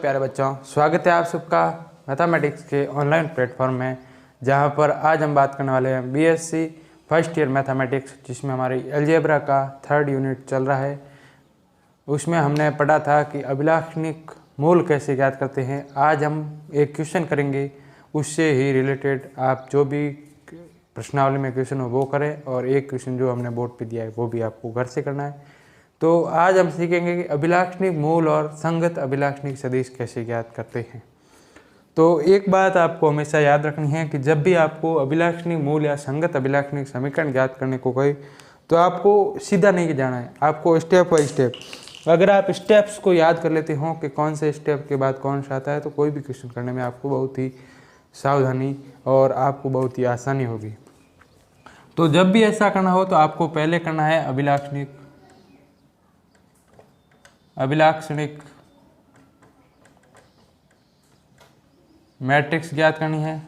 प्यारे बच्चों, स्वागत है आप सबका मैथमेटिक्स के ऑनलाइन प्लेटफॉर्म में, जहां पर आज हम बात करने वाले हैं बीएससी फर्स्ट ईयर मैथमेटिक्स, जिसमें हमारी अलजेब्रा का 3rd यूनिट चल रहा है। उसमें हमने पढ़ा था कि अभिलाक्षणिक मूल कैसे ज्ञात करते हैं। आज हम एक क्वेश्चन करेंगे, उससे ही रिलेटेड आप जो भी प्रश्नावली में क्वेश्चन हो वो करें, और एक क्वेश्चन जो हमने बोर्ड पे दिया है वो भी आपको घर से करना है। तो आज हम सीखेंगे कि अभिलाक्षणिक मूल और संगत अभिलाक्षणिक सदिश कैसे ज्ञात करते हैं। तो एक बात आपको हमेशा याद रखनी है कि जब भी आपको अभिलाक्षणिक मूल या संगत अभिलाक्षणिक समीकरण ज्ञात करने को कहे तो आपको सीधा नहीं जाना है, आपको स्टेप बाय स्टेप। अगर आप स्टेप्स को याद कर लेते हो कि कौन से स्टेप के बाद कौन सा आता है, तो कोई भी क्वेश्चन करने में आपको बहुत ही सावधानी और आपको बहुत ही आसानी होगी। तो जब भी ऐसा करना हो तो आपको पहले करना है अभिलाक्षणिक मैट्रिक्स ज्ञात करनी है,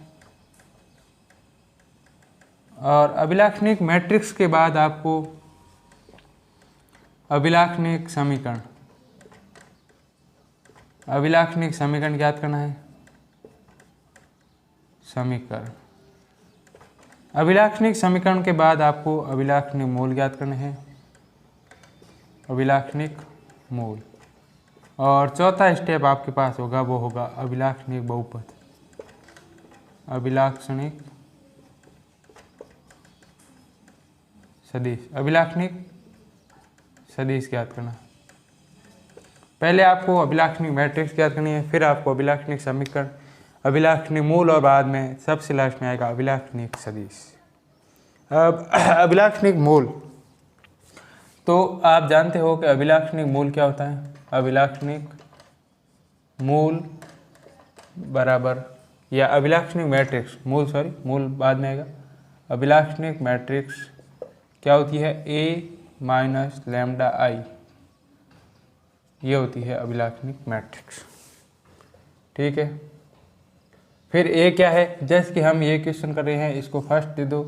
और अभिलाक्षणिक मैट्रिक्स के बाद आपको अभिलाक्षणिक समीकरण ज्ञात करना है। अभिलाक्षणिक समीकरण के बाद आपको अभिलाक्षणिक मूल ज्ञात करने हैं, अभिलाक्षणिक मूल। और चौथा स्टेप आपके पास होगा, वो होगा अभिलाक्षणिक बहुपद, अभिलाक्षणिक सदिश ज्ञात करना। पहले आपको अभिलाक्षणिक मैट्रिक्स ज्ञात करनी है, फिर आपको अभिलाक्षणिक समीकरण, अभिलाक्षणिक मूल, और बाद में सबसे लास्ट में आएगा अभिलाक्षणिक सदिश। अब अभिलाक्षणिक मूल, तो आप जानते हो कि अभिलाक्षणिक मूल क्या होता है। अभिलाक्षणिक मूल बराबर, या अभिलाक्षणिक मैट्रिक्स मूल बाद में आएगा। अभिलाक्षणिक मैट्रिक्स क्या होती है, A माइनस लैम्डा I, ये होती है अभिलाक्षणिक मैट्रिक्स। ठीक है, फिर A क्या है, जैसे कि हम ये क्वेश्चन कर रहे हैं, इसको फर्स्ट दे दो,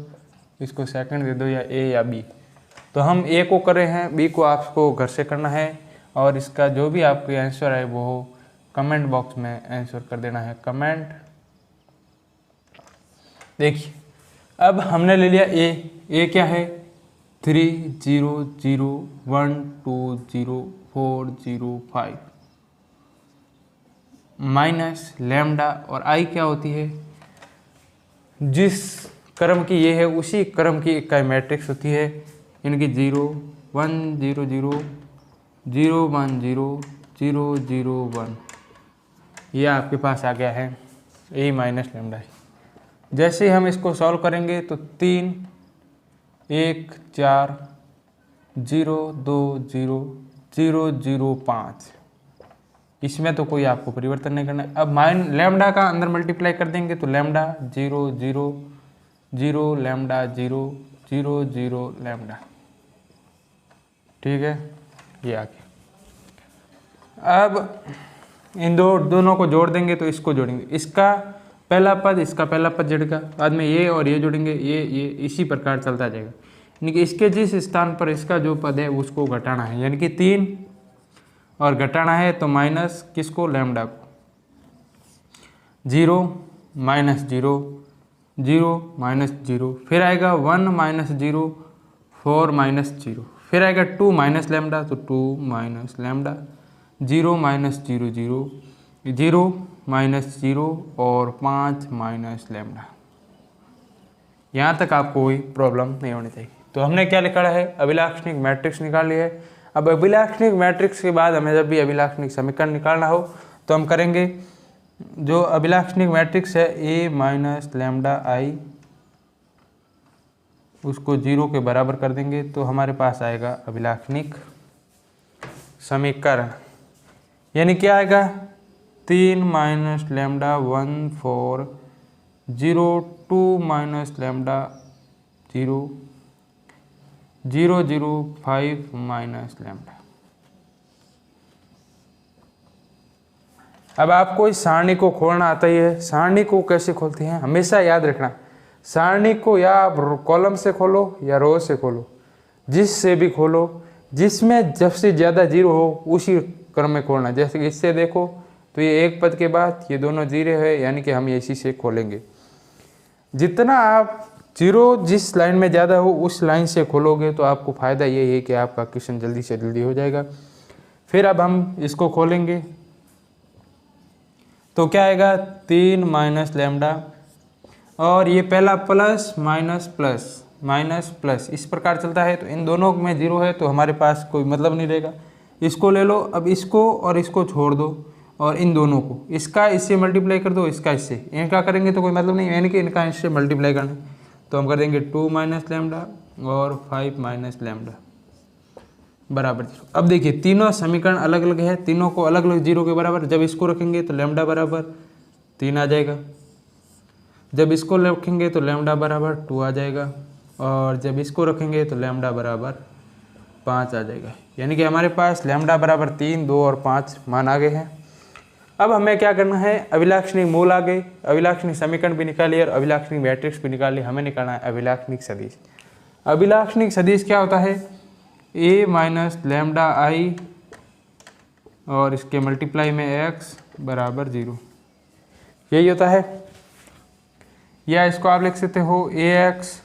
इसको सेकंड दे दो, या A या B। तो हम A को कर रहे हैं, B को आपको घर से करना है, और इसका जो भी आपका आंसर है वो कमेंट बॉक्स में आंसर कर देना है, कमेंट। देखिए, अब हमने ले लिया A क्या है, 3 0 0 1 2 0 4 0 5 माइनस लैम्डा, और I क्या होती है, जिस क्रम की ये है उसी क्रम की इकाई मैट्रिक्स होती है, इनकी 0 1 0 0 0 1 0 0 0 1, ये आपके पास आ गया है A माइनस लैम्डा। जैसे हम इसको सॉल्व करेंगे तो 3 1 4 0 2 0 0 0 5, इसमें तो कोई आपको परिवर्तन नहीं करना है। अब लैम्डा का अंदर मल्टीप्लाई कर देंगे तो लैम्डा 0 0 0 लैम्डा 0 0 0 लैम्डा। ठीक है, ये आ गया। अब इन दोनों को जोड़ देंगे तो इसको जोड़ेंगे, इसका पहला पद इसका पहला पद जुड़ेगा, बाद में ये और ये जोड़ेंगे, ये इसी प्रकार चलता जाएगा। यानी कि इसके जिस स्थान पर इसका जो पद है उसको घटाना है, यानी कि 3 और घटाना है तो माइनस किसको, लैम्डा को। 0 माइनस 0 0 माइनस 0, फिर आएगा 1 माइनस 0 4 माइनस 0, फिर आएगा 2 माइनस लैम्डा, तो 2 माइनस लैम्डा, 0 माइनस 0 0 0 माइनस 0 और 5 माइनस लैम्डा। यहाँ तक आपको कोई प्रॉब्लम नहीं होनी चाहिए। तो हमने क्या लिखा है, अभिलाक्षणिक मैट्रिक्स निकाल लिया है। अब अभिलाक्षणिक मैट्रिक्स के बाद हमें जब भी अभिलाक्षणिक समीकरण निकालना हो तो हम करेंगे, जो अभिलाक्षणिक मैट्रिक्स है A माइनस लैम्डा I, उसको 0 के बराबर कर देंगे तो हमारे पास आएगा अभिलाक्षणिक समीकरण। यानी क्या आएगा, 3 minus lambda 1 4 0 2 minus lambda 0 0 0 5 minus lambda. अब आपको इस सारणी को खोलना आता ही है। सारणी को कैसे खोलते हैं हमेशा याद रखना, सारणी को या आप कॉलम से खोलो या रो से खोलो, जिससे भी खोलो, जिसमें सबसे ज़्यादा जीरो हो उसी क्रम में खोलना। जैसे कि इससे देखो तो ये एक पद के बाद ये दोनों जीरो है, यानी कि हम इसी से खोलेंगे। जितना आप जीरो जिस लाइन में ज़्यादा हो उस लाइन से खोलोगे तो आपको फ़ायदा ये है कि आपका क्वेश्चन जल्दी से जल्दी हो जाएगा। फिर अब हम इसको खोलेंगे तो क्या आएगा 3 माइनस लैम्डा, और ये पहला plus minus plus minus plus इस प्रकार चलता है। तो इन दोनों में जीरो है तो हमारे पास कोई मतलब नहीं रहेगा। इसको ले लो, अब इसको और इसको छोड़ दो और इन दोनों को, इसका इससे मल्टीप्लाई कर दो, इसका इससे, इनका करेंगे तो कोई मतलब नहीं, यानी कि इनका इससे मल्टीप्लाई करना। तो हम कर देंगे 2 माइनस लैम्डा और 5 माइनस लैम्डा बराबर जीरो। अब देखिए तीनों समीकरण अलग अलग है, तीनों को अलग अलग जीरो के बराबर। जब इसको रखेंगे तो लैम्डा बराबर 3 आ जाएगा, जब इसको रखेंगे तो लैम्डा बराबर 2 आ जाएगा, और जब इसको रखेंगे तो लैम्डा बराबर 5 आ जाएगा। यानी कि हमारे पास लैम्डा बराबर 3, 2 और 5 मान आ गए हैं। अब हमें क्या करना है, अभिलाक्षणिक मूल आ गए, अभिलाक्षणिक समीकरण भी निकालिए और अभिलाक्षणिक मैट्रिक्स भी निकालिए। हमें निकालना है अभिलाक्षणिक सदिश। अभिलाक्षणिक सदिश क्या होता है, a माइनस लैम्डा आई और इसके मल्टीप्लाई में x बराबर 0, यही होता है। या इसको आप लिख सकते हो ax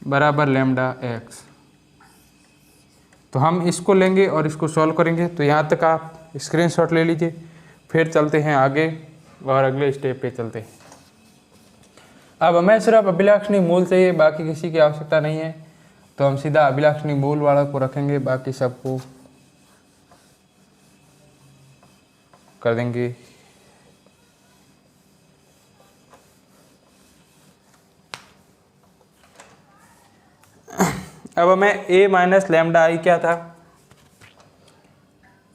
बराबर लैम्डा x। तो हम इसको लेंगे और इसको सॉल्व करेंगे। तो यहाँ तक आप स्क्रीनशॉट ले लीजिए, फिर चलते हैं आगे और अगले स्टेप पे चलते हैं। अब हमें सिर्फ अभिलाक्षणिक मूल चाहिए, बाकी किसी की आवश्यकता नहीं है। तो हम सीधा अभिलाक्षणिक मूल वाला को रखेंगे, बाकी सबको कर देंगे। अब हमें a माइनस लैम्डा आई क्या था,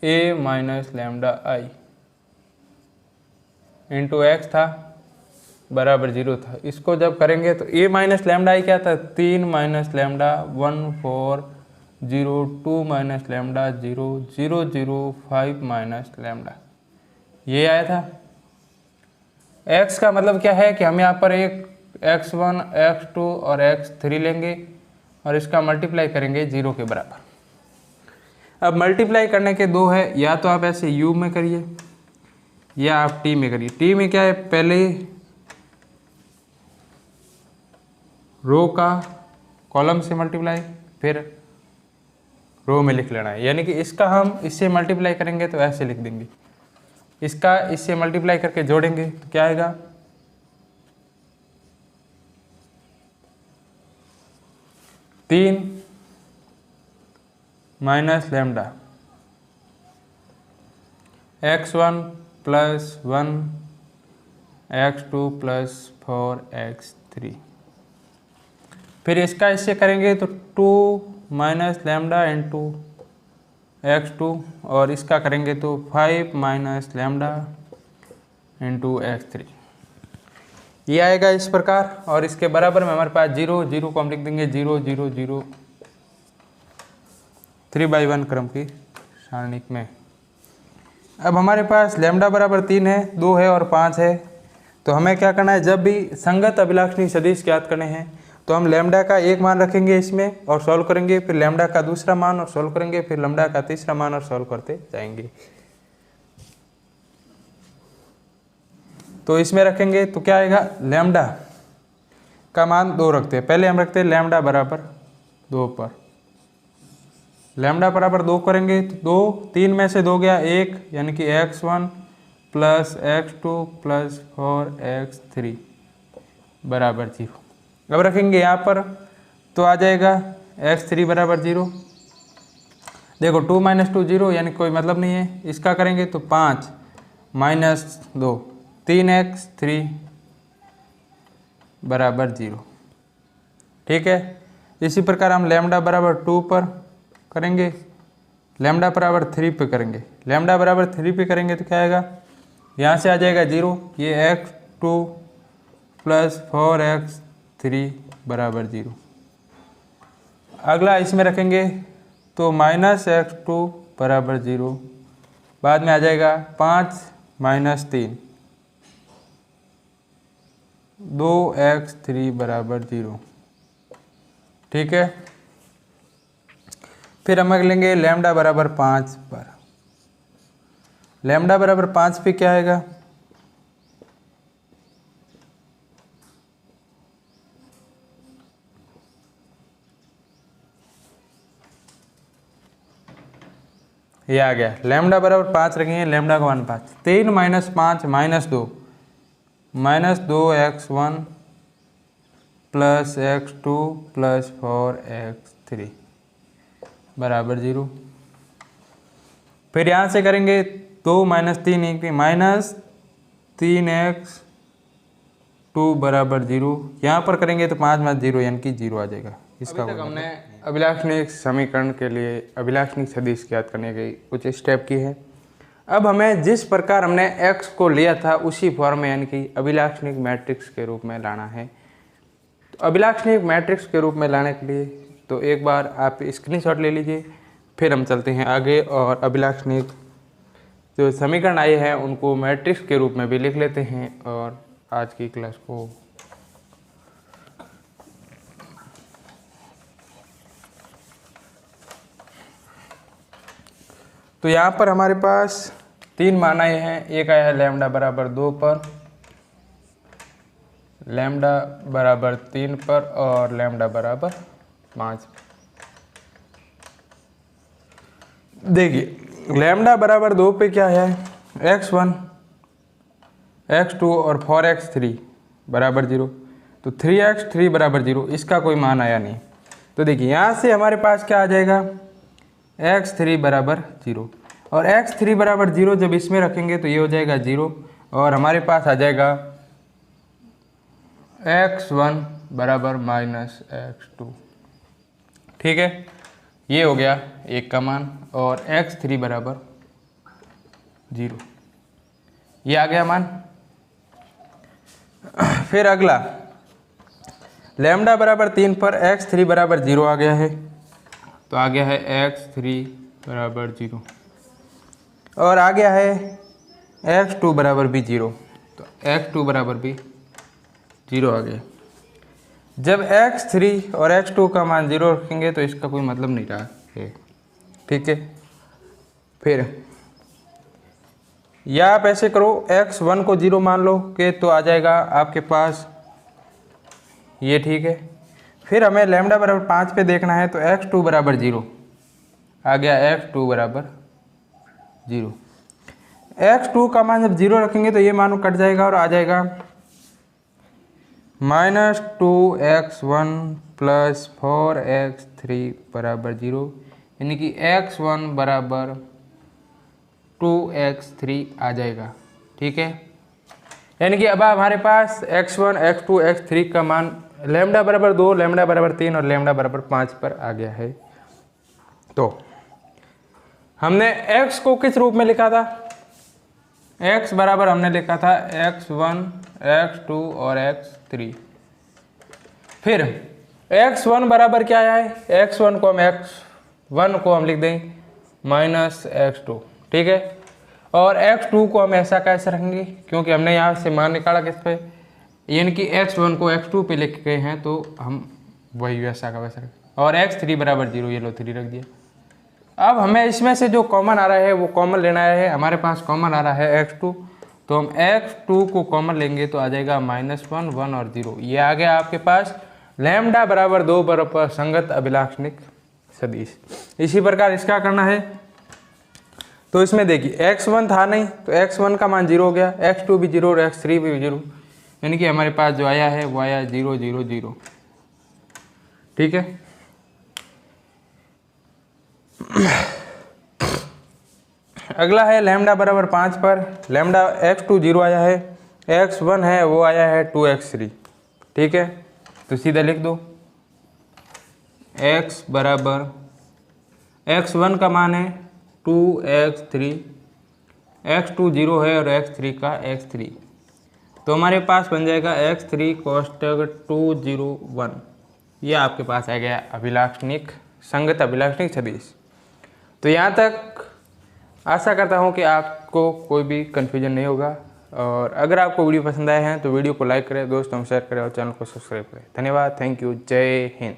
a minus lambda I into x था बराबर 0 था। इसको जब करेंगे तो a माइनस लैम्डा आई क्या था, 3 minus lambda 1 4 0 2 minus lambda 0 0 0 5 minus lambda, ये आया था। x का मतलब क्या है कि हम यहाँ पर एक x1 x2 और x3 लेंगे और इसका मल्टीप्लाई करेंगे 0 के बराबर। अब मल्टीप्लाई करने के दो है, या तो आप ऐसे u में करिए या आप t में करिए। t में क्या है, पहले रो का कॉलम से मल्टीप्लाई, फिर रो में लिख लेना है। यानी कि इसका हम इससे मल्टीप्लाई करेंगे तो ऐसे लिख देंगे, इसका इससे मल्टीप्लाई करके जोड़ेंगे तो क्या आएगा, तीन minus lambda x1 plus 1 x2 plus 4x3। फिर इसका इससे करेंगे तो 2 माइनस लैम्डा इंटू x2, और इसका करेंगे तो 5 माइनस लैम्डा इंटू x3, ये आएगा इस प्रकार। और इसके बराबर में हमारे पास 0 0 को हम लिख देंगे 0 0 0 3/1 क्रम की सारणिक में। अब हमारे पास लैम्डा बराबर 3 है, 2 है और 5 है। तो हमें क्या करना है, जब भी संगत अभिलाक्षणिक सदिश ज्ञात करने हैं तो हम लैम्डा का एक मान रखेंगे इसमें और सॉल्व करेंगे, फिर लैम्डा का दूसरा मान और सॉल्व करेंगे, फिर लैम्डा का तीसरा मान और सॉल्व करते जाएंगे। तो इसमें रखेंगे तो क्या आएगा, लैम्डा का मान 2 रखते हैं। पहले हम रखते हैं लैम्डा बराबर 2 पर, लैम्डा बराबर 2 करेंगे तो 2 3 में से 2 गया 1, यानी कि x1 plus x2 plus 4x3 बराबर 0। अब रखेंगे यहाँ पर तो आ जाएगा x3 बराबर 0। देखो 2 माइनस 2 0, यानी कोई मतलब नहीं है। इसका करेंगे तो 5 माइनस 2 3x3 बराबर 0, ठीक है। इसी प्रकार हम लैम्डा बराबर 2 पर करेंगे, लैम्डा बराबर 3 पे करेंगे, लैम्डा बराबर 3 पे करेंगे तो क्या आएगा, यहाँ से आ जाएगा 0, ये x2 प्लस 4x3 बराबर 0। अगला इसमें रखेंगे तो माइनस x2 बराबर 0, बाद में आ जाएगा 5 माइनस 3 2x3 बराबर 0, ठीक है। फिर हम लेंगे लैम्डा बराबर 5 पर, लैम्डा बराबर 5 पे क्या आएगा, ये आ गया। लैम्डा बराबर 5 रखेंगे, लैम्डा का मान 5, 3 minus 5 -2 x1 plus x2 plus 4x3 बराबर 0। फिर यहाँ से करेंगे 2 माइनस 3 1 माइनस 3x2 बराबर 0। यहाँ पर करेंगे तो 5 माइनस 0 यानी कि 0 आ जाएगा। इसका अभी तक हमने अभिलाक्षणिक समीकरण के लिए अभिलाक्षणिक सदिश ज्ञात करने के कुछ स्टेप की है। अब हमें जिस प्रकार हमने x को लिया था उसी फॉर्म में यानी कि अभिलाक्षणिक मैट्रिक्स के रूप में लाना है। तो अभिलाक्षणिक मैट्रिक्स के रूप में लाने के लिए तो एक बार आप स्क्रीनशॉट ले लीजिए, फिर हम चलते हैं आगे और अभिलाक्षणिक जो समीकरण आए हैं उनको मैट्रिक्स के रूप में भी लिख लेते हैं और आज की क्लास को तो यहाँ पर हमारे पास 3 मान आए हैं। एक आया है लैम्डा बराबर 2 पर, लैम्डा बराबर 3 पर और लैम्डा बराबर 5। देखिए लैम्डा बराबर 2 पे क्या है, x1 x2 और 4x3 बराबर 0। तो 3x3 बराबर 0, इसका कोई मान आया नहीं। तो देखिए यहाँ से हमारे पास क्या आ जाएगा, x3 बराबर 0 और x3 बराबर 0 जब इसमें रखेंगे तो ये हो जाएगा 0 और हमारे पास आ जाएगा x1 बराबर माइनस x2। ठीक है, ये हो गया एक का मान और x3 बराबर 0, ये आ गया मान। फिर अगला लैम्डा बराबर 3 पर x3 बराबर 0 आ गया है, तो आ गया है x3 बराबर 0 और आ गया है x2 बराबर भी 0, तो x2 बराबर भी 0 आ गया। जब x3 और x2 का मान 0 रखेंगे तो इसका कोई मतलब नहीं रहा है। ठीक है, फिर या आप ऐसे करो x1 को 0 मान लो कि तो आ जाएगा आपके पास ये। ठीक है, फिर हमें लैम्डा बराबर 5 पे देखना है तो x2 बराबर 0 आ गया, x2 बराबर 0। x2 का मान जब 0 रखेंगे तो ये मान कट जाएगा और आ जाएगा -2x1 प्लस 4x3 बराबर 0, यानी कि x1 बराबर 2x3 आ जाएगा। ठीक है, यानी कि अब हमारे पास x1 x2 x3 का मान लैम्डा बराबर 2 लैम्डा बराबर 3 और लैम्डा बराबर 5 पर आ गया है। तो हमने x को किस रूप में लिखा था, x बराबर हमने लिखा था x1 x2 और x3। फिर x1 बराबर क्या आया है, x1 को हम लिख देंगे माइनस x2। ठीक है, और x2 को हम ऐसा कैसे रखेंगे, क्योंकि हमने यहाँ से मान निकाला किस पे, यानी कि x1 को x2 पे लिख गए हैं तो हम वही वैसा का वैसा रखें। और x3 बराबर 0, ये लो 3 रख दिया। अब हमें इसमें से जो कॉमन आ रहा है वो कॉमन लेना है। हमारे पास कॉमन आ रहा है x2, तो हम x2 को कॉमन लेंगे तो आ जाएगा -1 1 और 0। ये आ गया आपके पास लैम्डा बराबर 2 बराबर संगत अभिलाक्षणिक सदिश। इसी प्रकार इसका करना है तो इसमें देखिए x1 था नहीं तो x1 का मान 0 हो गया, x2 भी 0 और x3 भी 0, यानी कि हमारे पास जो आया है वो आया 0 0 0। ठीक है, अगला है लैम्डा बराबर 5 पर लैम्डा x2 0 आया है, x1 है वो आया है 2x3। ठीक है, तो सीधा लिख दो x बराबर x1 का मान है 2x3, x2 0 है और x3 का x3, तो हमारे पास बन जाएगा x3 कोष्टक 2 0 1। ये आपके पास आ गया अभिलाक्षणिक संगत अभिलाक्षणिक सदिश। तो यहाँ तक आशा करता हूँ कि आपको कोई भी कन्फ्यूजन नहीं होगा, और अगर आपको वीडियो पसंद आए हैं तो वीडियो को लाइक करें, दोस्तों को शेयर करें और चैनल को सब्सक्राइब करें। धन्यवाद, थैंक यू, जय हिंद।